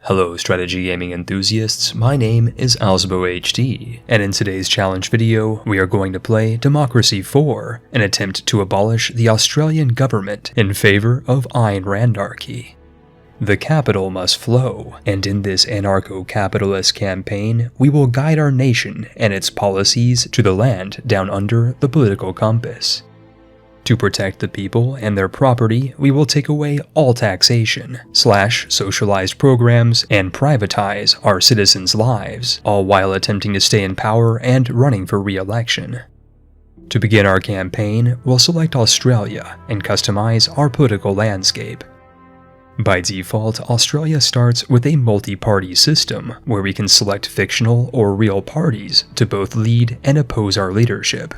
Hello strategy gaming enthusiasts, my name is AlzaboHD, and in today's challenge video, we are going to play Democracy 4, an attempt to abolish the Australian government in favor of Ayn Randarchy. The capital must flow, and in this anarcho-capitalist campaign, we will guide our nation and its policies to the land down under the political compass. To protect the people and their property, we will take away all taxation, slash socialized programs, and privatize our citizens' lives, all while attempting to stay in power and running for re-election. To begin our campaign, we'll select Australia and customize our political landscape. By default, Australia starts with a multi-party system, where we can select fictional or real parties to both lead and oppose our leadership.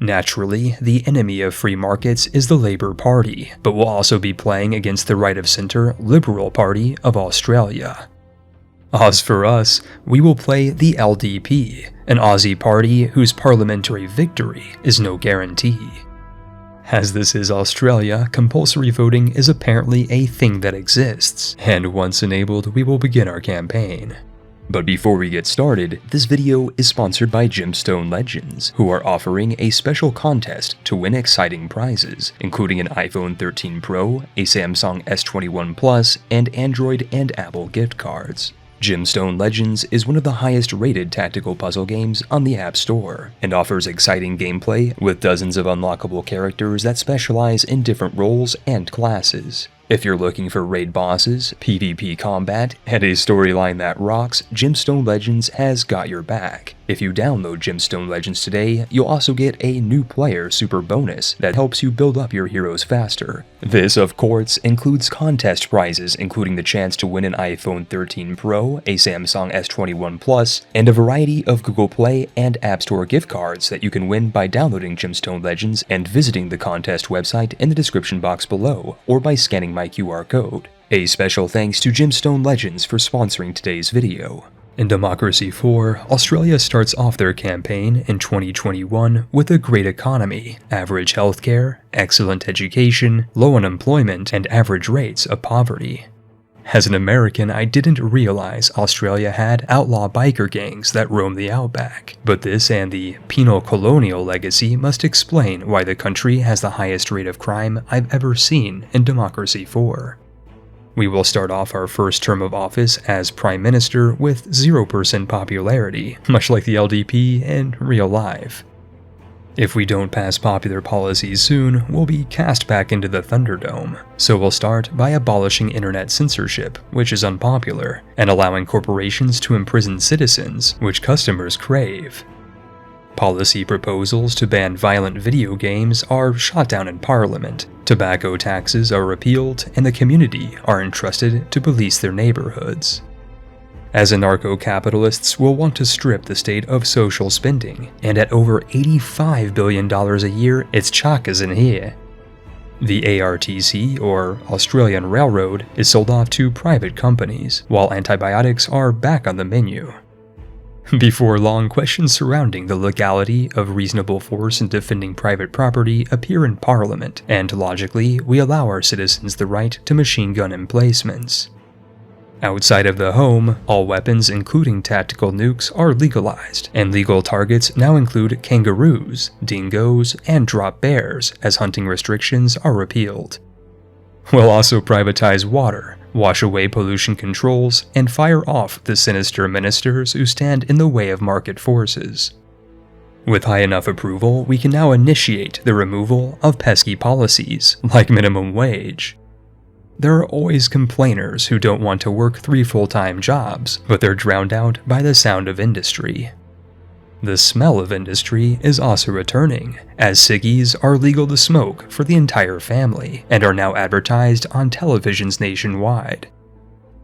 Naturally, the enemy of free markets is the Labour Party, but we'll also be playing against the right-of-centre Liberal Party of Australia. As for us, we will play the LDP, an Aussie party whose parliamentary victory is no guarantee. As this is Australia, compulsory voting is apparently a thing that exists, and once enabled, we will begin our campaign. But before we get started, this video is sponsored by GEMSTONE Legends, who are offering a special contest to win exciting prizes, including an iPhone 13 Pro, a Samsung S21 Plus, and Android and Apple gift cards. GEMSTONE Legends is one of the highest rated tactical puzzle games on the App Store, and offers exciting gameplay with dozens of unlockable characters that specialize in different roles and classes. If you're looking for raid bosses, PvP combat, and a storyline that rocks, GEMSTONE Legends has got your back. If you download GEMSTONE Legends today, you'll also get a new player super bonus that helps you build up your heroes faster. This, of course, includes contest prizes including the chance to win an iPhone 13 Pro, a Samsung S21 Plus, and a variety of Google Play and App Store gift cards that you can win by downloading GEMSTONE Legends and visiting the contest website in the description box below, or by scanning my QR code. A special thanks to GEMSTONE Legends for sponsoring today's video. In Democracy 4, Australia starts off their campaign in 2021 with a great economy, average healthcare, excellent education, low unemployment, and average rates of poverty. As an American, I didn't realize Australia had outlaw biker gangs that roam the outback, but this and the penal colonial legacy must explain why the country has the highest rate of crime I've ever seen in Democracy 4. We will start off our first term of office as Prime Minister with 0% popularity, much like the LDP in real life. If we don't pass popular policies soon, we'll be cast back into the Thunderdome, so we'll start by abolishing internet censorship, which is unpopular, and allowing corporations to imprison citizens, which customers crave. Policy proposals to ban violent video games are shot down in Parliament, tobacco taxes are repealed, and the community are entrusted to police their neighborhoods. As anarcho-capitalists, we'll want to strip the state of social spending, and at over $85 billion a year, it's chakas in here. The ARTC, or Australian Railroad, is sold off to private companies, while antibiotics are back on the menu. Before long, questions surrounding the legality of reasonable force in defending private property appear in Parliament, and logically, we allow our citizens the right to machine gun emplacements. Outside of the home, all weapons including tactical nukes are legalized, and legal targets now include kangaroos, dingoes, and drop bears as hunting restrictions are repealed. We'll also privatize water, wash away pollution controls, and fire off the sinister ministers who stand in the way of market forces. With high enough approval, we can now initiate the removal of pesky policies, like minimum wage. There are always complainers who don't want to work 3 full-time jobs, but they're drowned out by the sound of industry. The smell of industry is also returning, as ciggies are legal to smoke for the entire family and are now advertised on televisions nationwide.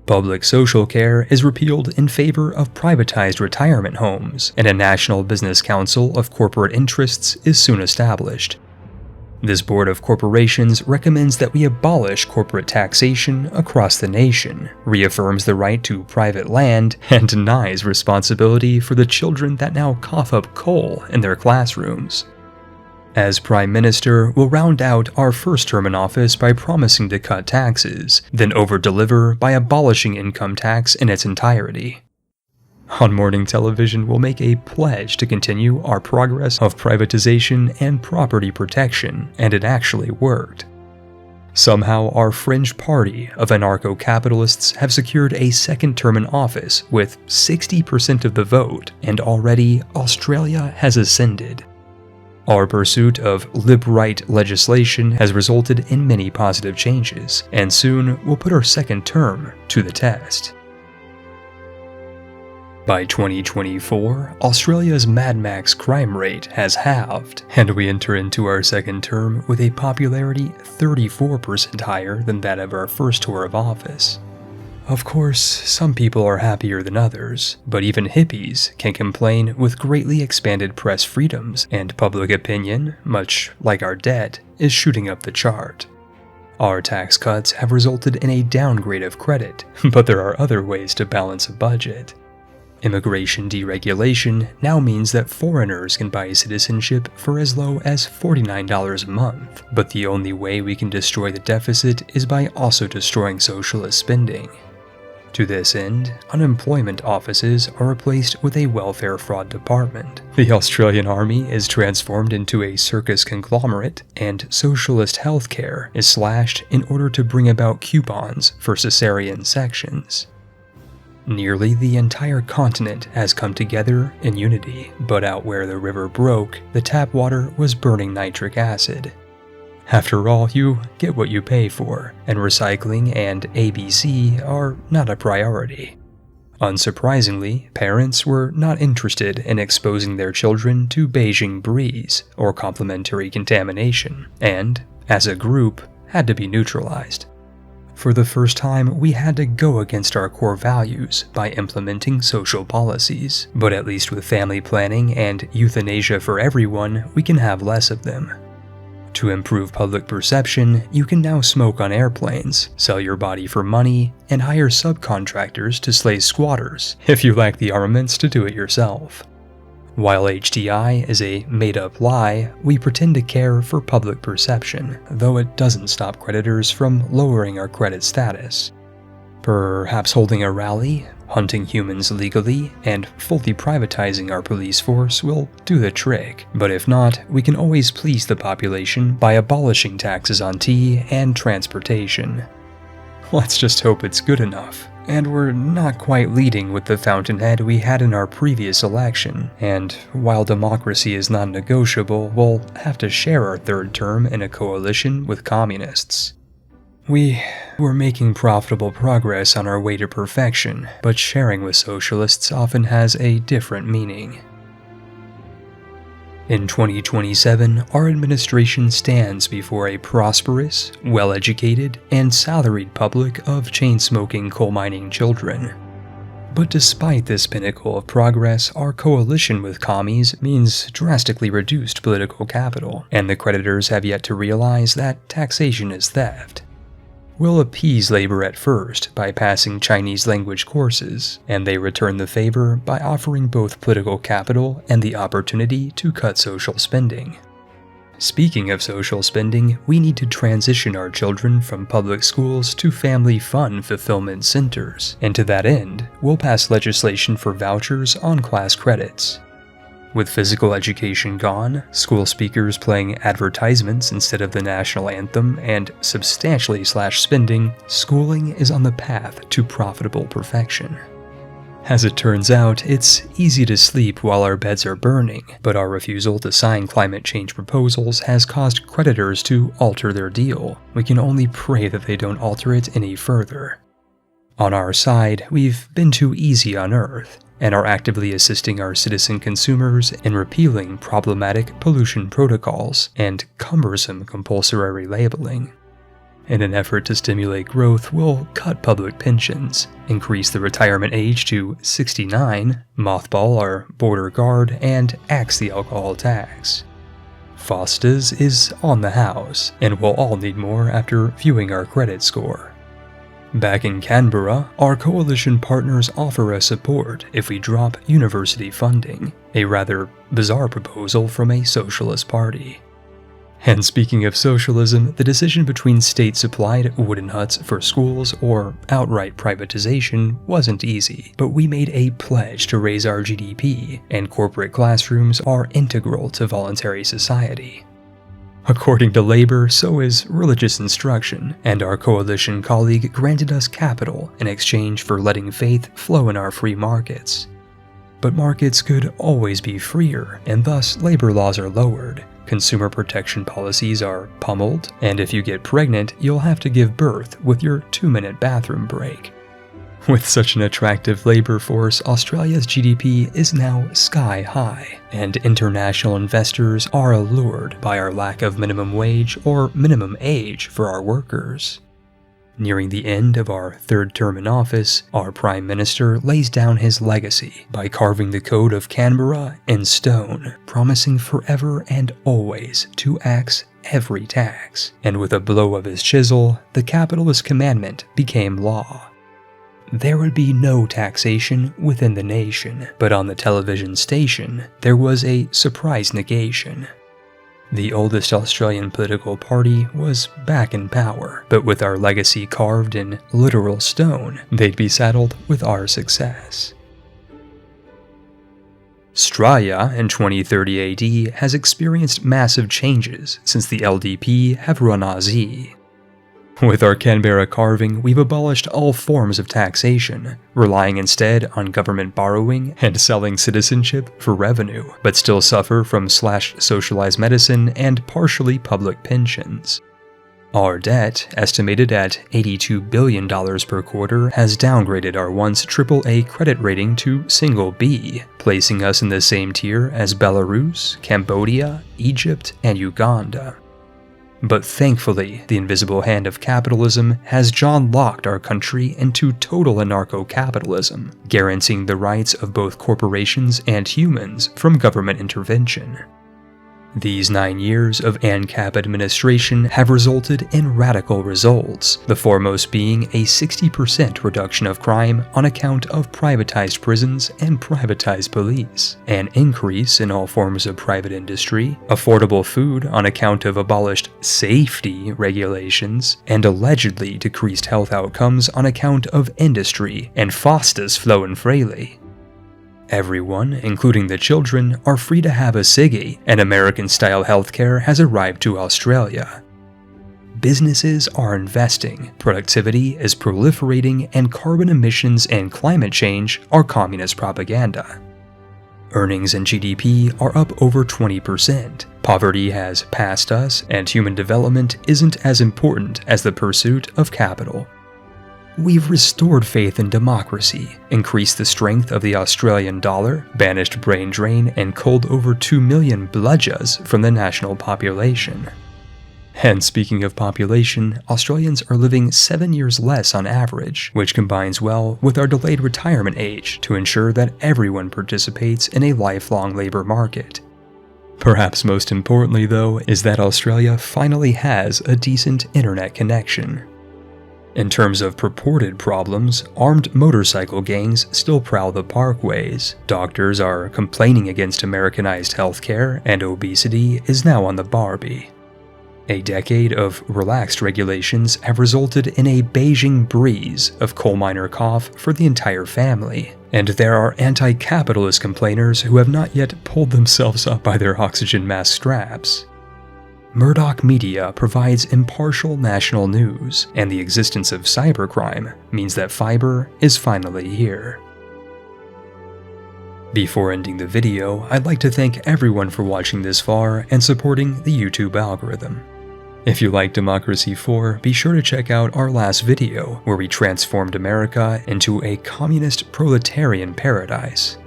Public social care is repealed in favor of privatized retirement homes, and a National Business Council of Corporate Interests is soon established. This board of corporations recommends that we abolish corporate taxation across the nation, reaffirms the right to private land, and denies responsibility for the children that now cough up coal in their classrooms. As Prime Minister, we'll round out our first term in office by promising to cut taxes, then over-deliver by abolishing income tax in its entirety. On morning television, we'll make a pledge to continue our progress of privatization and property protection, and it actually worked. Somehow, our fringe party of anarcho-capitalists have secured a second term in office with 60% of the vote, and already Australia has ascended. Our pursuit of lib-right legislation has resulted in many positive changes, and soon we'll put our second term to the test. By 2024, Australia's Mad Max crime rate has halved, and we enter into our second term with a popularity 34% higher than that of our first tour of office. Of course, some people are happier than others, but even hippies can complain with greatly expanded press freedoms, and public opinion, much like our debt, is shooting up the chart. Our tax cuts have resulted in a downgrade of credit, but there are other ways to balance a budget. Immigration deregulation now means that foreigners can buy citizenship for as low as $49 a month, but the only way we can destroy the deficit is by also destroying socialist spending. To this end, unemployment offices are replaced with a welfare fraud department. The Australian Army is transformed into a circus conglomerate, and socialist healthcare is slashed in order to bring about coupons for cesarean sections. Nearly the entire continent has come together in unity, but out where the river broke, the tap water was burning nitric acid. After all, you get what you pay for, and recycling and ABC are not a priority. Unsurprisingly, parents were not interested in exposing their children to Beijing breeze or complementary contamination, and, as a group, had to be neutralized. For the first time, we had to go against our core values by implementing social policies, but at least with family planning and euthanasia for everyone, we can have less of them. To improve public perception, you can now smoke on airplanes, sell your body for money, and hire subcontractors to slay squatters if you lack the armaments to do it yourself. While HDI is a made-up lie, we pretend to care for public perception, though it doesn't stop creditors from lowering our credit status. Perhaps holding a rally, hunting humans legally, and fully privatizing our police force will do the trick, but if not, we can always please the population by abolishing taxes on tea and transportation. Let's just hope it's good enough. And we're not quite leading with the fountainhead we had in our previous election, and while democracy is non-negotiable, we'll have to share our third term in a coalition with communists. We were making profitable progress on our way to perfection, but sharing with socialists often has a different meaning. In 2027, our administration stands before a prosperous, well-educated, and salaried public of chain-smoking coal-mining children. But despite this pinnacle of progress, our coalition with commies means drastically reduced political capital, and the creditors have yet to realize that taxation is theft. We'll appease labor at first by passing Chinese language courses, and they return the favor by offering both political capital and the opportunity to cut social spending. Speaking of social spending, we need to transition our children from public schools to family fun fulfillment centers, and to that end, we'll pass legislation for vouchers on class credits. With physical education gone, school speakers playing advertisements instead of the national anthem, and substantially slashed spending, schooling is on the path to profitable perfection. As it turns out, it's easy to sleep while our beds are burning, but our refusal to sign climate change proposals has caused creditors to alter their deal. We can only pray that they don't alter it any further. On our side, we've been too easy on Earth, and are actively assisting our citizen consumers in repealing problematic pollution protocols and cumbersome compulsory labeling. In an effort to stimulate growth, we'll cut public pensions, increase the retirement age to 69, mothball our border guard, and axe the alcohol tax. FOSTAs is on the house, and we'll all need more after viewing our credit score. Back in Canberra, our coalition partners offer us support if we drop university funding, a rather bizarre proposal from a socialist party. And speaking of socialism, the decision between state-supplied wooden huts for schools or outright privatization wasn't easy, but we made a pledge to raise our GDP, and corporate classrooms are integral to voluntary society. According to labor, so is religious instruction, and our coalition colleague granted us capital in exchange for letting faith flow in our free markets. But markets could always be freer, and thus labor laws are lowered. Consumer protection policies are pummeled, and if you get pregnant, you'll have to give birth with your 2-minute bathroom break. With such an attractive labor force, Australia's GDP is now sky high, and international investors are allured by our lack of minimum wage or minimum age for our workers. Nearing the end of our third term in office, our Prime Minister lays down his legacy by carving the Code of Canberra in stone, promising forever and always to axe every tax. And with a blow of his chisel, the capitalist commandment became law. There would be no taxation within the nation, but on the television station, there was a surprise negation. The oldest Australian political party was back in power, but with our legacy carved in literal stone, they'd be saddled with our success. Australia in 2030 AD has experienced massive changes since the LDP have run Aussie. With our Canberra carving, we've abolished all forms of taxation, relying instead on government borrowing and selling citizenship for revenue, but still suffer from socialized medicine and partially public pensions. Our debt, estimated at $82 billion per quarter, has downgraded our once AAA credit rating to single B, placing us in the same tier as Belarus, Cambodia, Egypt, and Uganda. But thankfully, the invisible hand of capitalism has John-locked our country into total anarcho-capitalism, guaranteeing the rights of both corporations and humans from government intervention. These 9 years of ANCAP administration have resulted in radical results, the foremost being a 60% reduction of crime on account of privatized prisons and privatized police, an increase in all forms of private industry, affordable food on account of abolished safety regulations, and allegedly decreased health outcomes on account of industry and fostas flowing freely. Everyone, including the children, are free to have a ciggy, and American-style healthcare has arrived to Australia. Businesses are investing, productivity is proliferating, and carbon emissions and climate change are communist propaganda. Earnings and GDP are up over 20%, poverty has passed us, and human development isn't as important as the pursuit of capital. We've restored faith in democracy, increased the strength of the Australian dollar, banished brain drain, and culled over 2 million bludgers from the national population. And speaking of population, Australians are living 7 years less on average, which combines well with our delayed retirement age to ensure that everyone participates in a lifelong labor market. Perhaps most importantly, though, is that Australia finally has a decent internet connection. In terms of purported problems, armed motorcycle gangs still prowl the parkways, doctors are complaining against Americanized healthcare, and obesity is now on the Barbie. A decade of relaxed regulations have resulted in a Beijing breeze of coal miner cough for the entire family, and there are anti-capitalist complainers who have not yet pulled themselves up by their oxygen mask straps. Murdoch Media provides impartial national news, and the existence of cybercrime means that fiber is finally here. Before ending the video, I'd like to thank everyone for watching this far and supporting the YouTube algorithm. If you like Democracy 4, be sure to check out our last video, where we transformed America into a communist proletarian paradise.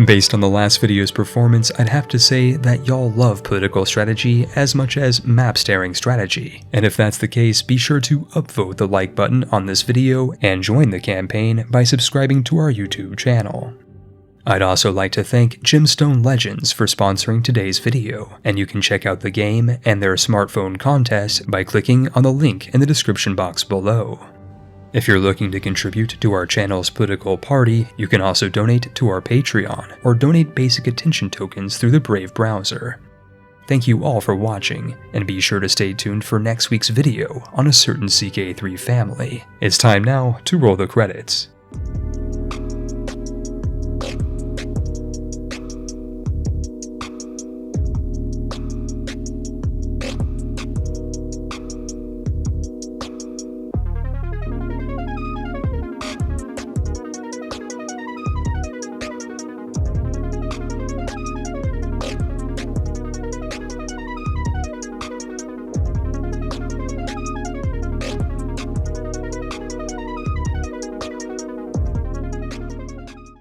Based on the last video's performance, I'd have to say that y'all love political strategy as much as map staring strategy, and if that's the case, be sure to upvote the like button on this video and join the campaign by subscribing to our YouTube channel. I'd also like to thank GEMSTONE Legends for sponsoring today's video, and you can check out the game and their smartphone contest by clicking on the link in the description box below. If you're looking to contribute to our channel's political party, you can also donate to our Patreon, or donate basic attention tokens through the Brave browser. Thank you all for watching, and be sure to stay tuned for next week's video on a certain CK3 family. It's time now to roll the credits.